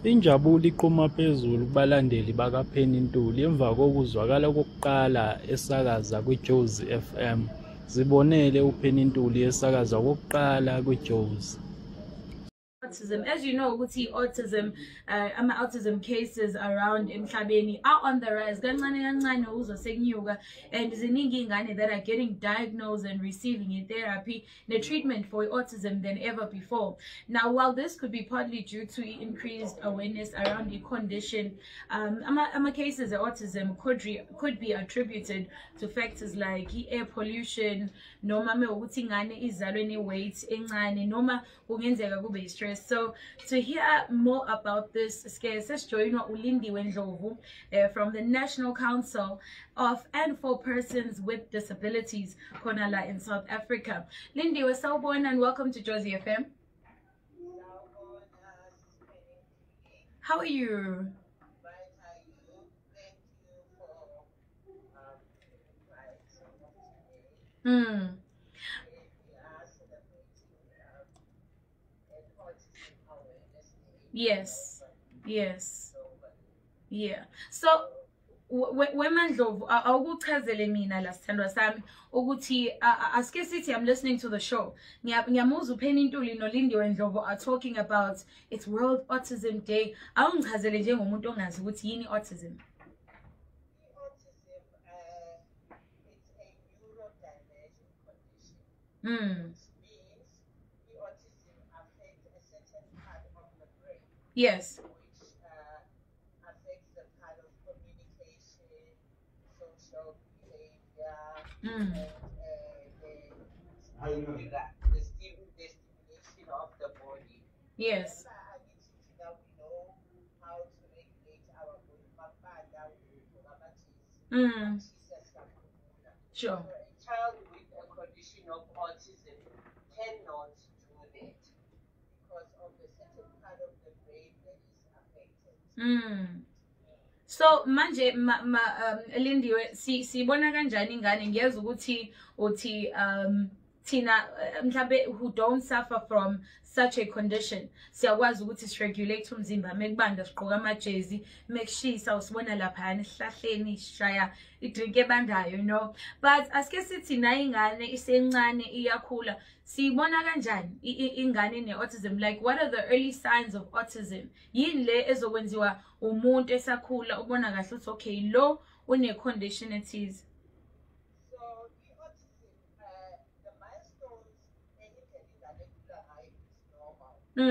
Injabulo iqhuma phezulu kubalandeli bakaPenny Ntuli emva kokuzwakala okokuqala esakaza kwiJozi Fm. Zibonele uPenny Ntuli esakaza okokuqala kwiJozi. Autism. As you know, autism cases around emhlabeni are on the rise. Kancane kancane uzosekunyuka, and ziningi ingane that are getting diagnosed and receiving a therapy and treatment for autism than ever before. Now, while this could be partly due to increased awareness around the condition, cases of autism could be attributed to factors like air pollution, noma mewukuthi ingane izalwe ne-weight encane, noma kungenzeka kube stress. So to hear more about this, sesijoyinwa uLindiwe Ndlovu from the National Council of and for Persons with Disabilities, Konala in South Africa. Lindiwe, sawubona and welcome to Jozi Fm. How are you? Yes. Yeah. So wemandlovu awukuchazele mina la sithandwa sami ukuthi asike sithi I'm listening to the show. Ngiyamuzwa uPenny Ntuli noLindiwe Ndlovu are talking about it's World Autism Day. Awungichazele njengomuntu ongazi ukuthi yini autism. Yes. Which affects the part of communication, social behavior, and the stimulation of the body. Yes. Now we know how to regulate our body. Sure. So a child with a condition of autism cannot do that because of the certain part of the brain that is affected. So manje Lindiwe sibona kanjani ingane ngiyeza ukuthi uthi tina mhlambe who don't suffer from such a condition siyakwazi ukuthi siregulate umzimba mekubanda siqoka amajezi mekushisa usibona lapha esihlahleni ishaya idrink ebandayo, you know, but asike sithi nayo ingane isencane iyakhula sibona kanjani ingane ne-autism, like what are the early signs of autism? Yini le ezokwenziwa umuntu esakhula ubona kahle ukuthi okay lo une condition ethize? So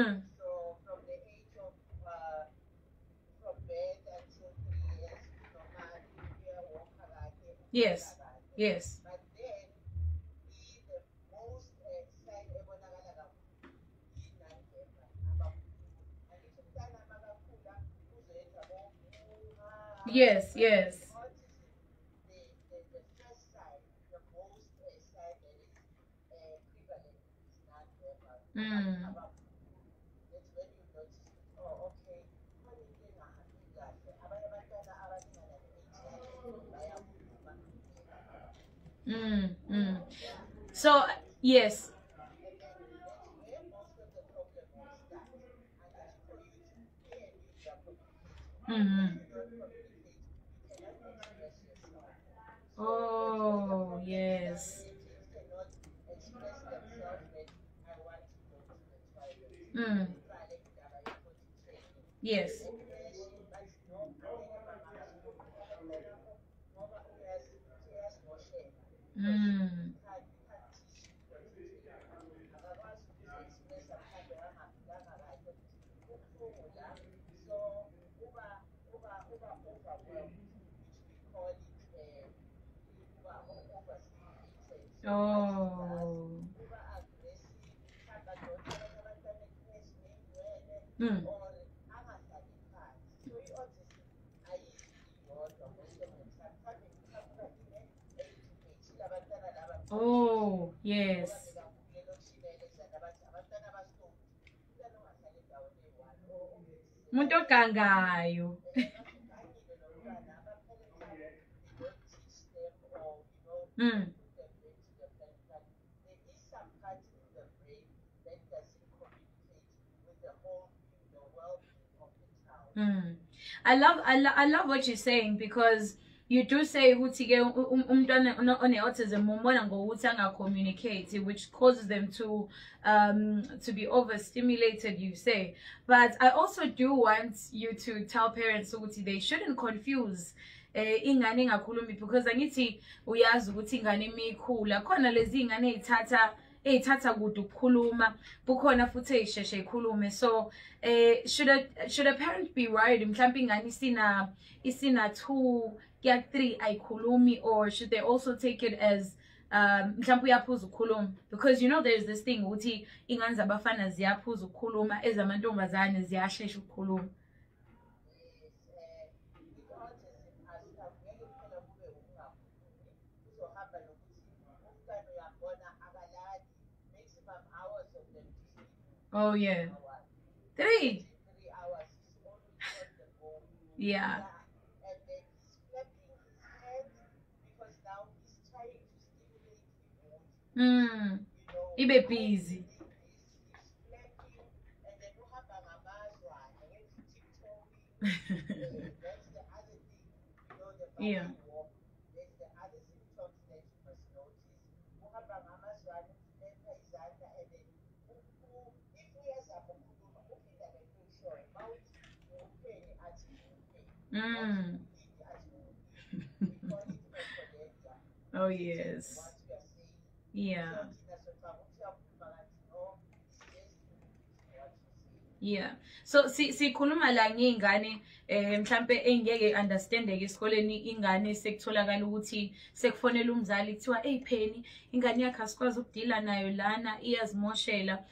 from the age of from birth until 3 years, Yes. But then the most sign Yes. The first sign, the most sign that is prevalent is non-verbal. So yes. Oh yes. Yes. Oh. Oh, yes. Muntu ogangayo. I love what you're saying, because you do say ukuthi-ke umntwana one-autism umbona ngokuthi anga-communicate, which causes them to be overstimulated, you say. But I also do want you to tell parents ukuthi they shouldn't confuse ingane engakhulumi, because angithi uyazi ukuthi ingane imikhula khona lezi ingane eyithatha kude ukukhuluma, bukhona futhi eyisheshe ikhulume. So should a parent be worried mhlawumbe ingane isina 2 ya 3 ayikhulumi, or should they also take it as mhlawumbe uyaphuza ukukhuluma? Because you know there's this thing ukuthi ingane zabafana ziyaphuza ukukhuluma, ezamantombazane ziyashesha ukukhuluma. Oh yeah, 3 hours is always on the go. Yeah. And then he's flapping his hands because now he's trying to stimulate the mood. You know, Ibe busy. he's flapping, and then uhamba ngamazwa, and then he's tiptoeing. That's the other thing. You know, the body Yeah. walk. There's the other symptoms that you must notice. Uhamba ngamazwa, uletha izandla, and then if uyazama ukukhuluma uphinda ngekusho mawuthi upheni athi Mm. Oh yes. Yeah. Yeah. So sikhuluma la ngeingane mhlambe engeke understandeke esikoleni, ingane sekutholakala ukuthi sekufonela umzali kuthiwa eyipheni ingane yakhe asikwazi ukudila nayo lana iyazimoshela.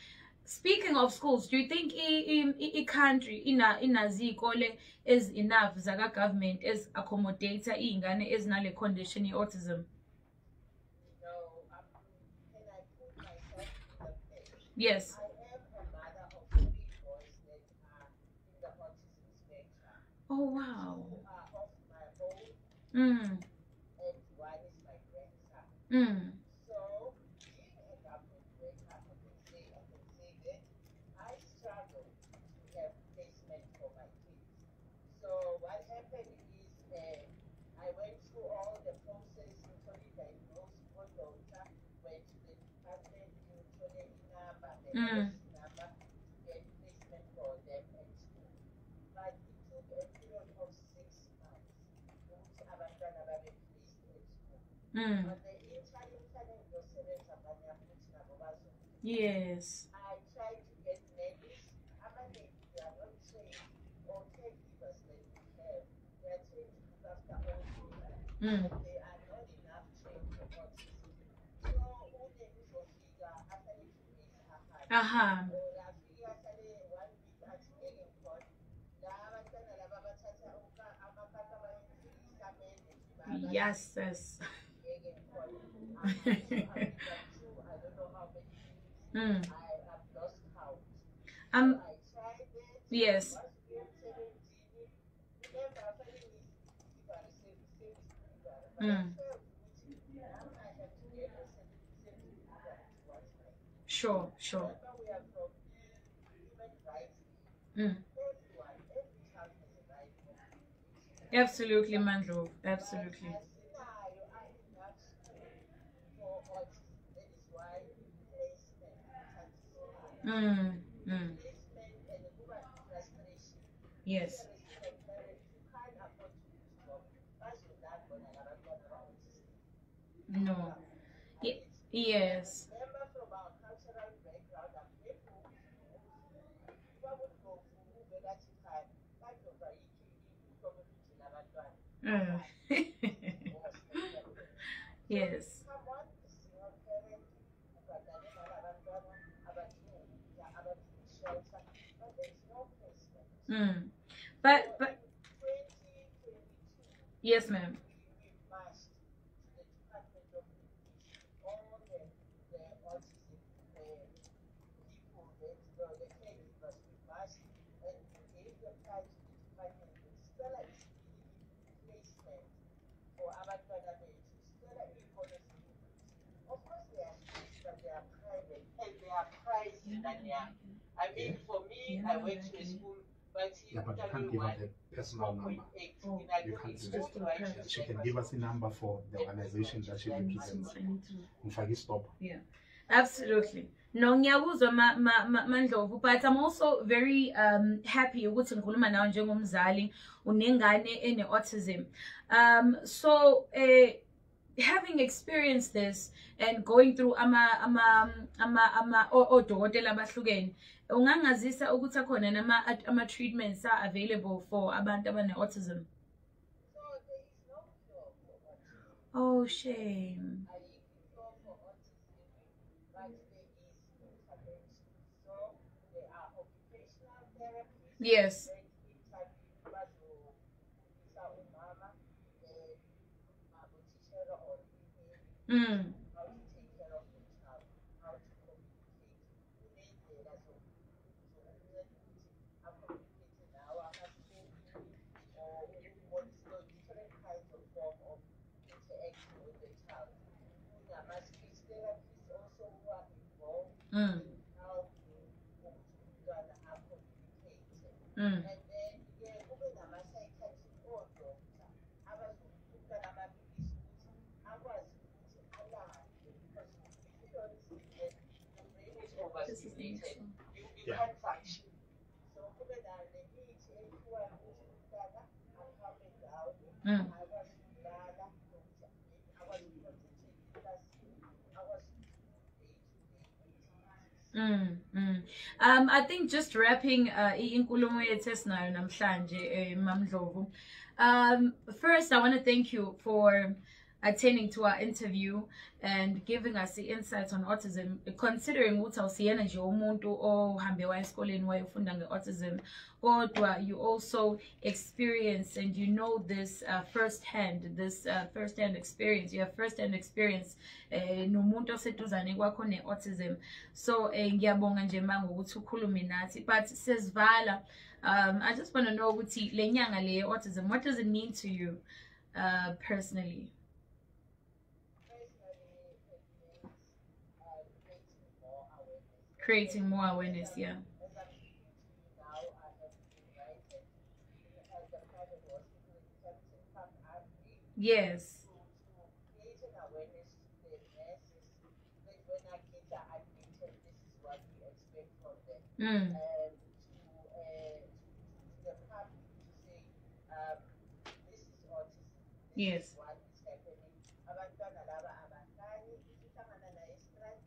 Speaking of schools, do you think i-country inazikole as enough zaka government as accommodate ingane ezinale condition i-autism? Can I put myself in the place? Yes. I am a mother of 3 boys that are in the autism spectrum. Oh wow. 2 are of my own, Mm. and 1 is my grandson. Mm. So, being a government worker, I can say that I struggle to have placement for my kids. So what happened is I went through all the process, Ntuli diagnosed one daughter, went to the department, Ntuli number, the number, to get placement for them at school. But it took a period of 6 months ukuthi abantwana babe placed at school. But the interim yosebenza abanye futhi nabo bazokuthi. Yes. I tried to get nannies. They are not trained, or caregivers that we have. They are trained to look after all children. But they are not enough trained for autism. So, ule uzofika after 2 weeks Aha. or afika after 1 week athi ngeke ngikhona. La abantwana laba bathatha amakaka bayenzisa mende. Yes, yes. Ngeke ngikhona. I don't know how many things. I have lost count. So I tried it. Yes. Was 17. Remember, I fell in this service. But I felt now I have to get a 70 towards my. Sure. Remember, we are from human rights. Mm. Everyone, every child has a right for education. Absolutely, Mandlo. Absolutely. But asinayo enough school for autism. That is why placement is so hard. Placement and kuba frustration. Yes. As a parent, you can't afford to lose job. Bazodlala bona labantwana ba-autistic. No. Yes. Remember, from our cultural background, I'm able kuba buhlungu uvela athi khaya badova i-community labantwana. Yes. Someone is single parent, ubhadale nalabantwana abadinga shelter, but there's no placement. But In 2022, yes, ma'am. we marched to the Department of Education, all the autism people, the caregivers, we marched and we gave the prize to the department. Stella is giving placement for abantwana bethu. Stella iy'kole zingisi. Of course they are schools, but they are private and they are pricey than young. I mean, for me, I went to a school Yeah, but you can't give us a personal number. Oh, You can't do just that. for her. She can give us a number for the organization that she represents. I need to. Mfaki stop. Yeah, absolutely. No, ngiyakuzwa Mandlovu, but I'm also very happy ukuthi ngikhuluma nawe njengomzali unengane ene-autism. So having experienced this and going through odokotela abahlukene, ungangazisa ukuthi akhona ama treatments are available for abantu abane-autism? So there is no cure for autism. Oh, shame. I use cure for autism, but there is intervention. So there are occupational therapies. Yes. Mm. How to take care of the child, how to communicate. Or different kinds of form of interaction with the child. Speech therapists also who are involved Mm. in how are communicating. Mm. And then kube nama-psychiatric odokta abazokubuka namapilisi ukuthi akwazi ukuthi alaphe, because if you don't see that the brain is overstimulated, you can't function. So kube nemithi ekhiwayo ukuthi umntana ahambe ngawo, Mm. akwazi ukulala, akwazi uconcentrate eklasini, akwazi Mm, mm. I think just wrapping inkulumo yethu esinayo namhlanje Mamdlovu. First I want to thank you for attending to our interview and giving us the insights on autism, considering ukuthi awusiyena nje umuntu ohambe waya esikoleni wayofunda nge-autism, kodwa you also experience and you know this firsthand experience. You have firsthand experience nomuntu oseduzane kwakho ne-autism. So ngiyabonga nje manga ukuthi ukhulume nathi, but sesivala, I just want to know ukuthi le nyanga le autism, what does it mean to you personally? Creating more awareness, yeah. Yes. Creating awareness to the nurses that when our kids are admitted, this is what we expect from them. Mm. To the public to say, this is autism. This Yes. is what is happening. Abantwana laba abafani, isihlangana naye strike,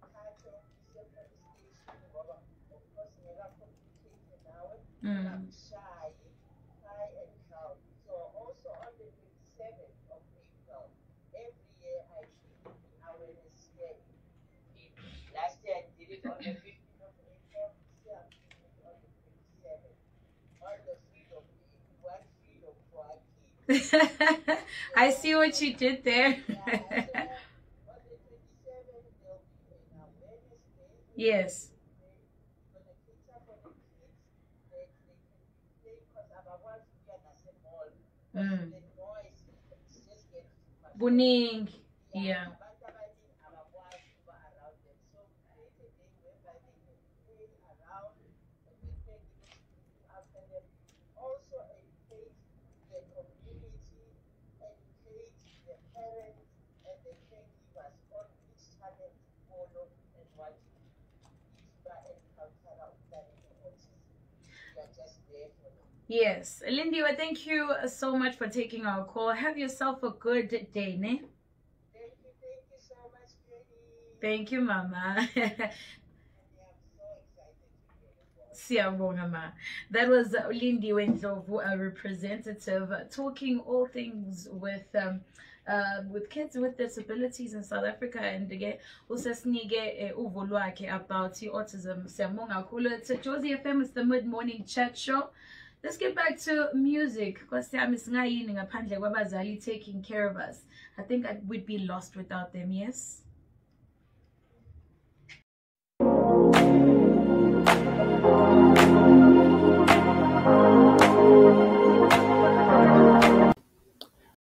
uthathe ise police station ngoba of course ngeke communicate nawe, bakushaye, try and help. So also on the 27th of April, every year I do awareness here. Last year I did it on the 15th of April, this year I'm doing it on the 27th. On the freedom day, we want freedom for our kids. I see what you did there. On the 27th, there'll be an awareness day. Yes. When the kids are for the kids, they can play because otherwise we are not a mall. Mm. The noise is just getting too much. Buning. Yeah. Abantu abaningi abakwazi ukuba around them. So we create a day whereby they can play around and they can look after them. Also educate the community, educate the parents and the caregivers on which channel to follow and what to do. If you encounter autism, we are just there for them. Yes. Lindiwe, thank you so much for taking our call. Have yourself a good day, ne? Thank you so much, Jenny. Thank you, Mama. And I'm so excited to hear the voice. Siyabonga, Ma. That was Lindiwe Ndlovu, a representative, talking all things with kids with disabilities in South Africa, and again usesinike uvo lwakhe about autism. Siyabonga kakhulu. It's Jozi Fm, it's the mid-morning chat show. Let's get back to music. Because taking care of us. I think we'd be lost without them, yes?